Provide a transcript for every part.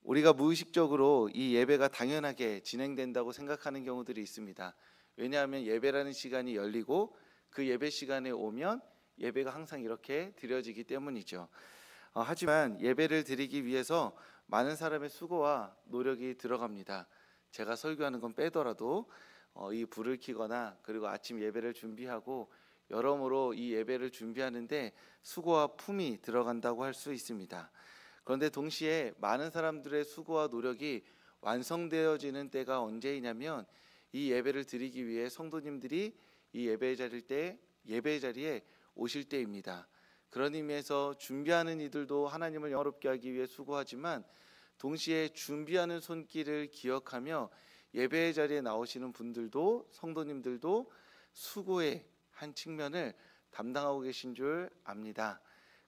우리가 무의식적으로 이 예배가 당연하게 진행된다고 생각하는 경우들이 있습니다. 왜냐하면 예배라는 시간이 열리고 그 예배 시간에 오면 예배가 항상 이렇게 드려지기 때문이죠. 하지만 예배를 드리기 위해서 많은 사람의 수고와 노력이 들어갑니다. 제가 설교하는 건 빼더라도 이 불을 켜거나 그리고 아침 예배를 준비하고 여러모로 이 예배를 준비하는데 수고와 품이 들어간다고 할 수 있습니다. 그런데 동시에 많은 사람들의 수고와 노력이 완성되어지는 때가 언제이냐면 이 예배를 드리기 위해 성도님들이 이 예배 자리에 오실 때입니다. 그런 의미에서 준비하는 이들도 하나님을 영화롭게 하기 위해 수고하지만 동시에 준비하는 손길을 기억하며 예배 자리에 나오시는 분들도 성도님들도 수고의 한 측면을 담당하고 계신 줄 압니다.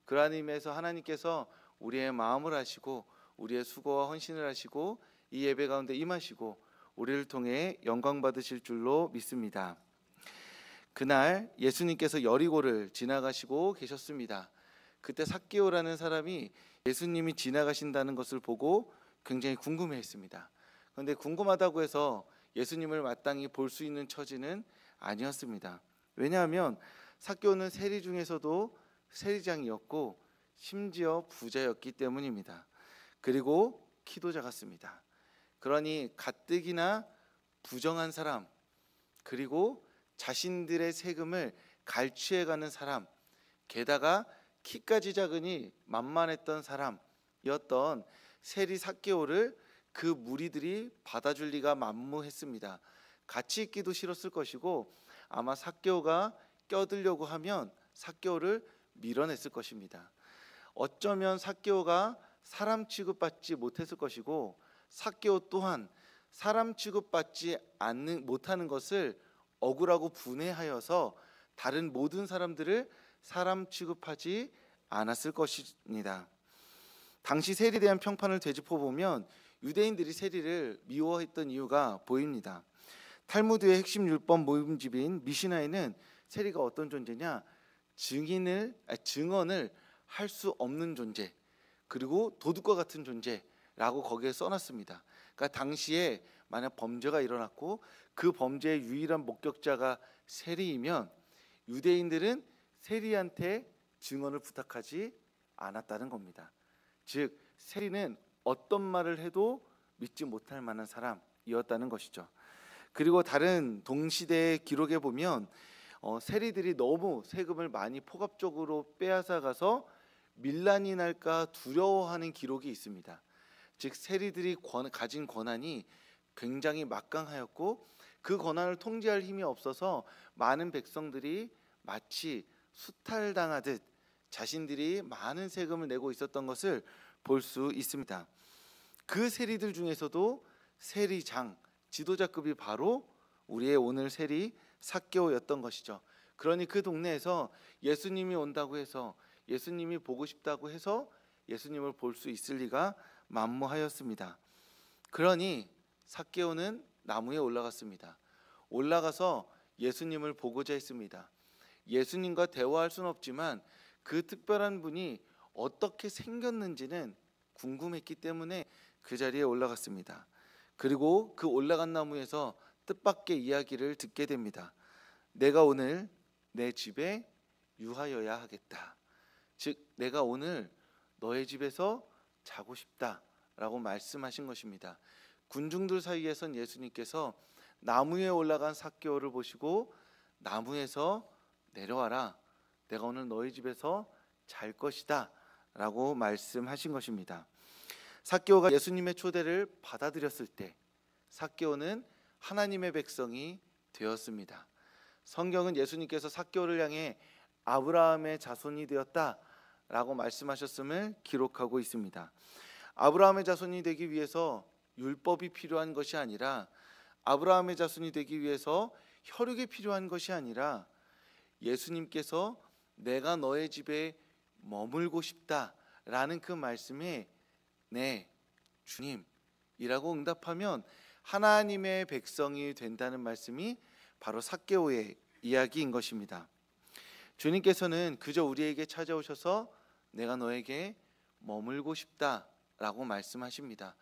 그러한 의미에서 하나님께서 우리의 마음을 아시고 우리의 수고와 헌신을 하시고 이 예배 가운데 임하시고 우리를 통해 영광 받으실 줄로 믿습니다. 그날 예수님께서 여리고를 지나가시고 계셨습니다. 그때 삭개오라는 사람이 예수님이 지나가신다는 것을 보고 굉장히 궁금해했습니다. 그런데 궁금하다고 해서 예수님을 마땅히 볼 수 있는 처지는 아니었습니다. 왜냐하면 삭개오는 세리 중에서도 세리장이었고 심지어 부자였기 때문입니다. 그리고 키도 작았습니다. 그러니 가뜩이나 부정한 사람, 그리고 자신들의 세금을 갈취해가는 사람, 게다가 키까지 작으니 만만했던 사람이었던 세리 삭개오를 그 무리들이 받아줄 리가 만무했습니다. 같이 있기도 싫었을 것이고 아마 삭개오가 껴들려고 하면 삭개오를 밀어냈을 것입니다. 어쩌면 삭개오가 사람 취급받지 못했을 것이고 삭개오 또한 사람 취급받지 못하는 것을 억울하고 분해하여서 다른 모든 사람들을 사람 취급하지 않았을 것입니다. 당시 세리에 대한 평판을 되짚어보면 유대인들이 세리를 미워했던 이유가 보입니다. 탈무드의 핵심 율법 모임집인 미시나에는 세리가 어떤 존재냐, 증언을 할 수 없는 존재, 그리고 도둑과 같은 존재라고 거기에 써놨습니다. 그러니까 당시에 만약 범죄가 일어났고 그 범죄의 유일한 목격자가 세리이면 유대인들은 세리한테 증언을 부탁하지 않았다는 겁니다. 즉 세리는 어떤 말을 해도 믿지 못할 만한 사람이었다는 것이죠. 그리고 다른 동시대의 기록에 보면 세리들이 너무 세금을 많이 폭압적으로 빼앗아가서 밀란이 날까 두려워하는 기록이 있습니다. 즉 세리들이 가진 권한이 굉장히 막강하였고 그 권한을 통제할 힘이 없어서 많은 백성들이 마치 수탈당하듯 자신들이 많은 세금을 내고 있었던 것을 볼 수 있습니다. 그 세리들 중에서도 세리장, 지도자급이 바로 우리의 오늘 세리 삭개오였던 것이죠. 그러니 그 동네에서 예수님이 온다고 해서 예수님이 보고 싶다고 해서 예수님을 볼 수 있을 리가 만무하였습니다. 그러니 삭개오는 나무에 올라갔습니다. 올라가서 예수님을 보고자 했습니다. 예수님과 대화할 수는 없지만 그 특별한 분이 어떻게 생겼는지는 궁금했기 때문에 그 자리에 올라갔습니다. 그리고 그 올라간 나무에서 뜻밖의 이야기를 듣게 됩니다. 내가 오늘 내 집에 유하여야 하겠다. 즉 내가 오늘 너의 집에서 자고 싶다라고 말씀하신 것입니다. 군중들 사이에선 예수님께서 나무에 올라간 삭개오를 보시고 나무에서 내려와라. 내가 오늘 너희 집에서 잘 것이다 라고 말씀하신 것입니다. 삭개오가 예수님의 초대를 받아들였을 때 삭개오는 하나님의 백성이 되었습니다. 성경은 예수님께서 삭개오를 향해 아브라함의 자손이 되었다라고 말씀하셨음을 기록하고 있습니다. 아브라함의 자손이 되기 위해서 율법이 필요한 것이 아니라 아브라함의 자손이 되기 위해서 혈육이 필요한 것이 아니라 예수님께서 내가 너의 집에 머물고 싶다라는 그 말씀에 네 주님이라고 응답하면 하나님의 백성이 된다는 말씀이 바로 삭개오의 이야기인 것입니다. 주님께서는 그저 우리에게 찾아오셔서 내가 너에게 머물고 싶다 라고 말씀하십니다.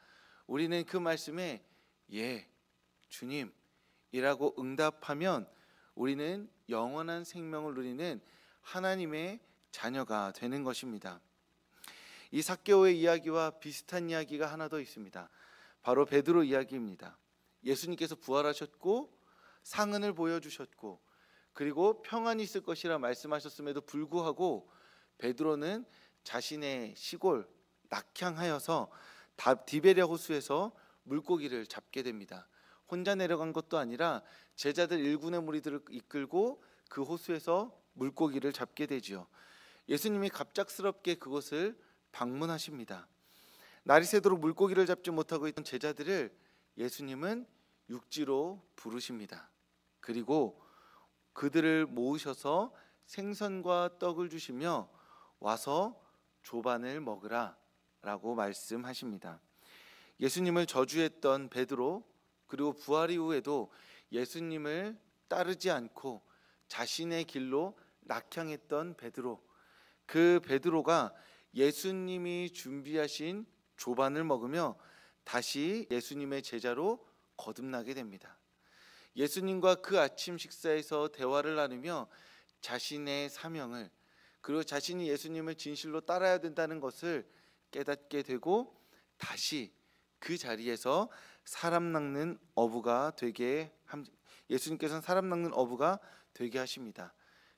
우리는 그 말씀에 예, 주님이라고 응답하면 우리는 영원한 생명을 누리는 하나님의 자녀가 되는 것입니다. 이 삭개오의 이야기와 비슷한 이야기가 하나 더 있습니다. 바로 베드로 이야기입니다. 예수님께서 부활하셨고 상흔을 보여주셨고 그리고 평안이 있을 것이라 말씀하셨음에도 불구하고 베드로는 자신의 시골 낙향하여서 디베랴 호수에서 물고기를 잡게 됩니다. 혼자 내려간 것도 아니라 제자들 1군의 무리들을 이끌고 그 호수에서 물고기를 잡게 되지요. 예수님이 갑작스럽게 그곳을 방문하십니다. 날이 새도록 물고기를 잡지 못하고 있던 제자들을 예수님은 육지로 부르십니다. 그리고 그들을 모으셔서 생선과 떡을 주시며 와서 조반을 먹으라 라고 말씀하십니다. 예수님을 저주했던 베드로 그리고 부활 이후에도 예수님을 따르지 않고 자신의 길로 낙향했던 베드로, 그 베드로가 예수님이 준비하신 조반을 먹으며 다시 예수님의 제자로 거듭나게 됩니다. 예수님과 그 아침 식사에서 대화를 나누며 자신의 사명을 그리고 자신이 예수님을 진실로 따라야 된다는 것을 깨닫게 되고 다시 그 자리에서 사람 낚는 어부가 되게 예수님께서는 사람 낚는 어부가 되게 하십니다.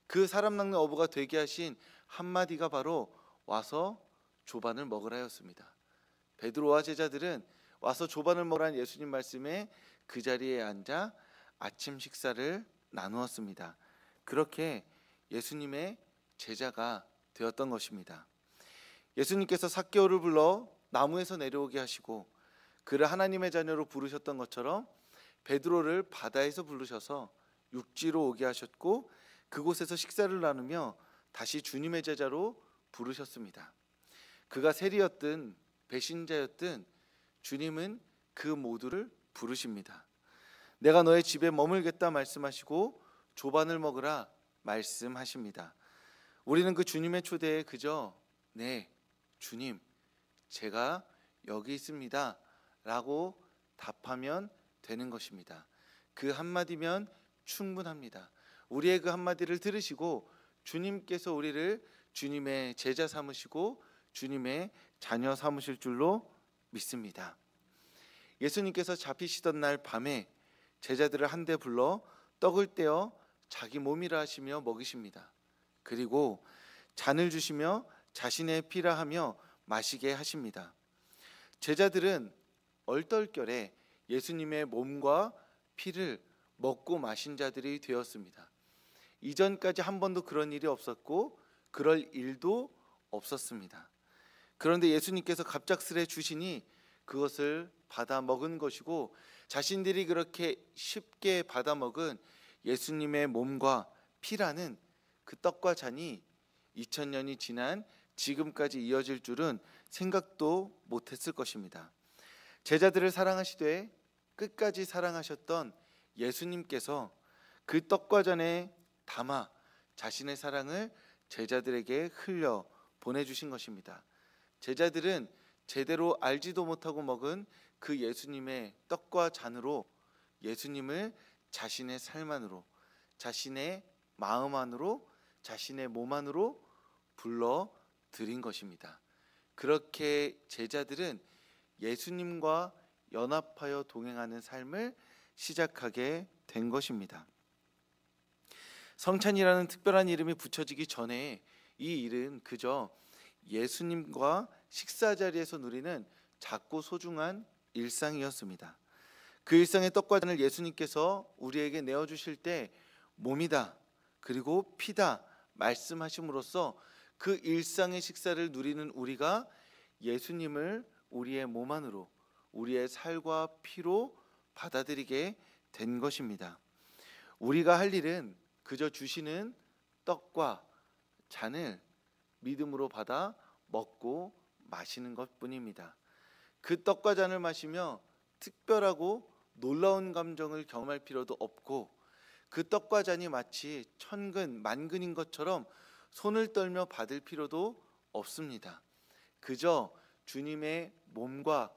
그 사람 낚는 어부가 되게 하신 한마디가 바로 와서 조반을 먹으라였습니다. 베드로와 제자들은 와서 조반을 먹으라는 예수님 말씀에 그 자리에 앉아 아침 식사를 나누었습니다. 그렇게 예수님의 제자가 되었던 것입니다. 예수님께서 삭개오를 불러 나무에서 내려오게 하시고 그를 하나님의 자녀로 부르셨던 것처럼 베드로를 바다에서 부르셔서 육지로 오게 하셨고 그곳에서 식사를 나누며 다시 주님의 제자로 부르셨습니다. 그가 세리였든 배신자였든 주님은 그 모두를 부르십니다. 내가 너의 집에 머물겠다 말씀하시고 조반을 먹으라 말씀하십니다. 우리는 그 주님의 초대에 그저 네 주님 제가 여기 있습니다 라고 답하면 되는 것입니다. 그 한마디면 충분합니다. 우리의 그 한마디를 들으시고 주님께서 우리를 주님의 제자 삼으시고 주님의 자녀 삼으실 줄로 믿습니다. 예수님께서 잡히시던 날 밤에 제자들을 한데 불러 떡을 떼어 자기 몸이라 하시며 먹이십니다. 그리고 잔을 주시며 자신의 피라 하며 마시게 하십니다. 제자들은 얼떨결에 예수님의 몸과 피를 먹고 마신 자들이 되었습니다. 이전까지 한 번도 그런 일이 없었고 그럴 일도 없었습니다. 그런데 예수님께서 갑작스레 주시니 그것을 받아 먹은 것이고 자신들이 그렇게 쉽게 받아 먹은 예수님의 몸과 피라는 그 떡과 잔이 2000년이 지난 지금까지 이어질 줄은 생각도 못했을 것입니다. 제자들을 사랑하시되 끝까지 사랑하셨던 예수님께서 그 떡과 잔에 담아 자신의 사랑을 제자들에게 흘려 보내주신 것입니다. 제자들은 제대로 알지도 못하고 먹은 그 예수님의 떡과 잔으로 예수님을 자신의 삶 안으로, 자신의 마음 안으로, 자신의 몸 안으로 불러 드린 것입니다. 그렇게 제자들은 예수님과 연합하여 동행하는 삶을 시작하게 된 것입니다. 성찬이라는 특별한 이름이 붙여지기 전에 이 일은 그저 예수님과 식사 자리에서 누리는 작고 소중한 일상이었습니다. 그 일상의 떡과 잔을 예수님께서 우리에게 내어주실 때 몸이다 그리고 피다 말씀하심으로써 그 일상의 식사를 누리는 우리가 예수님을 우리의 몸 안으로 우리의 살과 피로 받아들이게 된 것입니다. 우리가 할 일은 그저 주시는 떡과 잔을 믿음으로 받아 먹고 마시는 것뿐입니다. 그 떡과 잔을 마시며 특별하고 놀라운 감정을 경험할 필요도 없고 그 떡과 잔이 마치 천근 만근인 것처럼 손을 떨며 받을 필요도 없습니다. 그저 주님의 몸과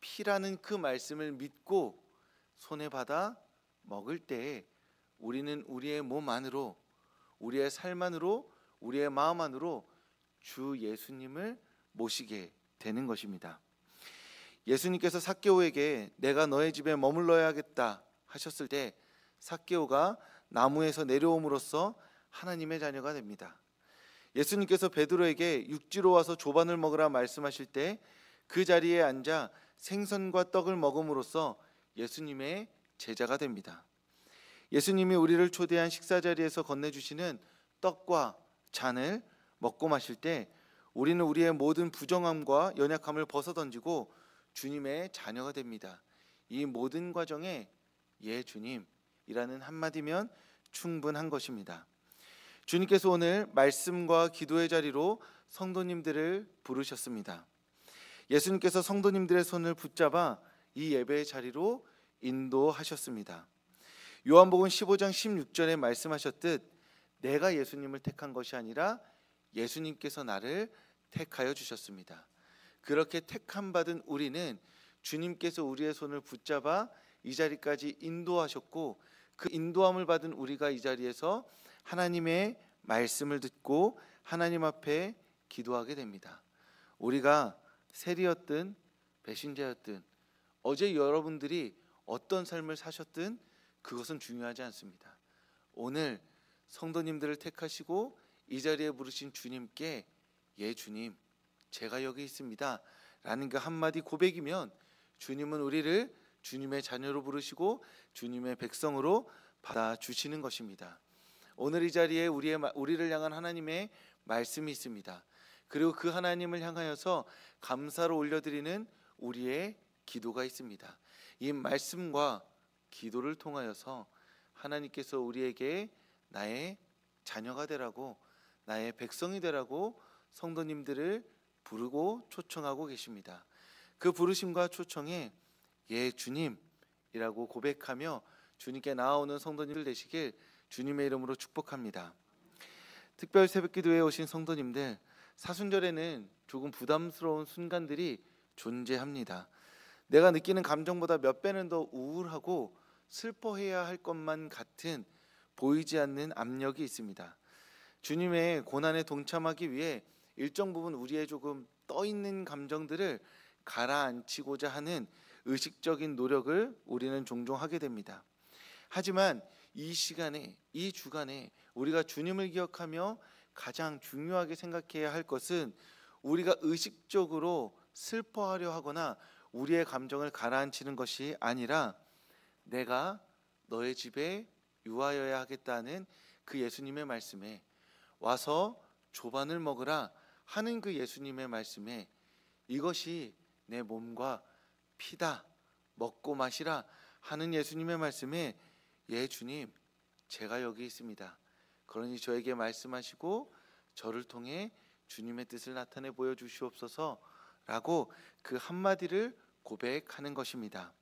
피라는 그 말씀을 믿고 손에 받아 먹을 때 우리는 우리의 몸 안으로, 우리의 삶 안으로, 우리의 마음 안으로 주 예수님을 모시게 되는 것입니다. 예수님께서 삭개오에게 내가 너의 집에 머물러야겠다 하셨을 때 삭개오가 나무에서 내려옴으로써 하나님의 자녀가 됩니다. 예수님께서 베드로에게 육지로 와서 조반을 먹으라 말씀하실 때 그 자리에 앉아 생선과 떡을 먹음으로써 예수님의 제자가 됩니다. 예수님이 우리를 초대한 식사 자리에서 건네주시는 떡과 잔을 먹고 마실 때 우리는 우리의 모든 부정함과 연약함을 벗어던지고 주님의 자녀가 됩니다. 이 모든 과정에 예 주님이라는 한마디면 충분한 것입니다. 주님께서 오늘 말씀과 기도의 자리로 성도님들을 부르셨습니다. 예수님께서 성도님들의 손을 붙잡아 이 예배의 자리로 인도하셨습니다. 요한복음 15장 16절에 말씀하셨듯 내가 예수님을 택한 것이 아니라 예수님께서 나를 택하여 주셨습니다. 그렇게 택함 받은 우리는 주님께서 우리의 손을 붙잡아 이 자리까지 인도하셨고 그 인도함을 받은 우리가 이 자리에서 하나님의 말씀을 듣고 하나님 앞에 기도하게 됩니다. 우리가 세리였든 배신자였든 어제 여러분들이 어떤 삶을 사셨든 그것은 중요하지 않습니다. 오늘 성도님들을 택하시고 이 자리에 부르신 주님께 예 주님 제가 여기 있습니다 라는 그 한마디 고백이면 주님은 우리를 주님의 자녀로 부르시고 주님의 백성으로 받아주시는 것입니다. 오늘 이 자리에 우리를 향한 하나님의 말씀이 있습니다. 그리고 그 하나님을 향하여서 감사로 올려드리는 우리의 기도가 있습니다. 이 말씀과 기도를 통하여서 하나님께서 우리에게 나의 자녀가 되라고, 나의 백성이 되라고 성도님들을 부르고 초청하고 계십니다. 그 부르심과 초청에 예 주님이라고 고백하며 주님께 나아오는 성도님들 되시길 주님의 이름으로 축복합니다. 특별 새벽기도에 오신 성도님들, 사순절에는 조금 부담스러운 순간들이 존재합니다. 내가 느끼는 감정보다 몇 배는 더 우울하고 슬퍼해야 할 것만 같은 보이지 않는 압력이 있습니다. 주님의 고난에 동참하기 위해 일정 부분 우리의 조금 떠있는 감정들을 가라앉히고자 하는 의식적인 노력을 우리는 종종 하게 됩니다. 하지만 이 시간에, 이 주간에 우리가 주님을 기억하며 가장 중요하게 생각해야 할 것은 우리가 의식적으로 슬퍼하려 하거나 우리의 감정을 가라앉히는 것이 아니라 내가 너의 집에 유하여야 하겠다는 그 예수님의 말씀에 와서 조반을 먹으라 하는 그 예수님의 말씀에 이것이 내 몸과 피다 먹고 마시라 하는 예수님의 말씀에 예 주님 제가 여기 있습니다. 그러니 저에게 말씀하시고 저를 통해 주님의 뜻을 나타내 보여주시옵소서 라고 그 한마디를 고백하는 것입니다.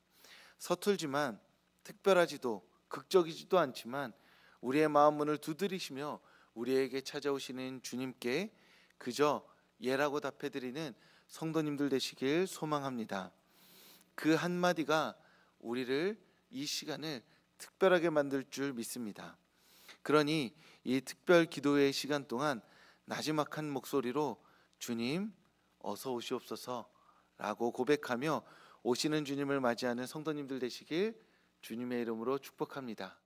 서툴지만 특별하지도 극적이지도 않지만 우리의 마음 문을 두드리시며 우리에게 찾아오시는 주님께 그저 예라고 답해드리는 성도님들 되시길 소망합니다. 그 한마디가 우리를 이 시간을 특별하게 만들 줄 믿습니다. 그러니 이 특별 기도의 시간 동안 나지막한 목소리로 주님 어서 오시옵소서 라고 고백하며 오시는 주님을 맞이하는 성도님들 되시길 주님의 이름으로 축복합니다.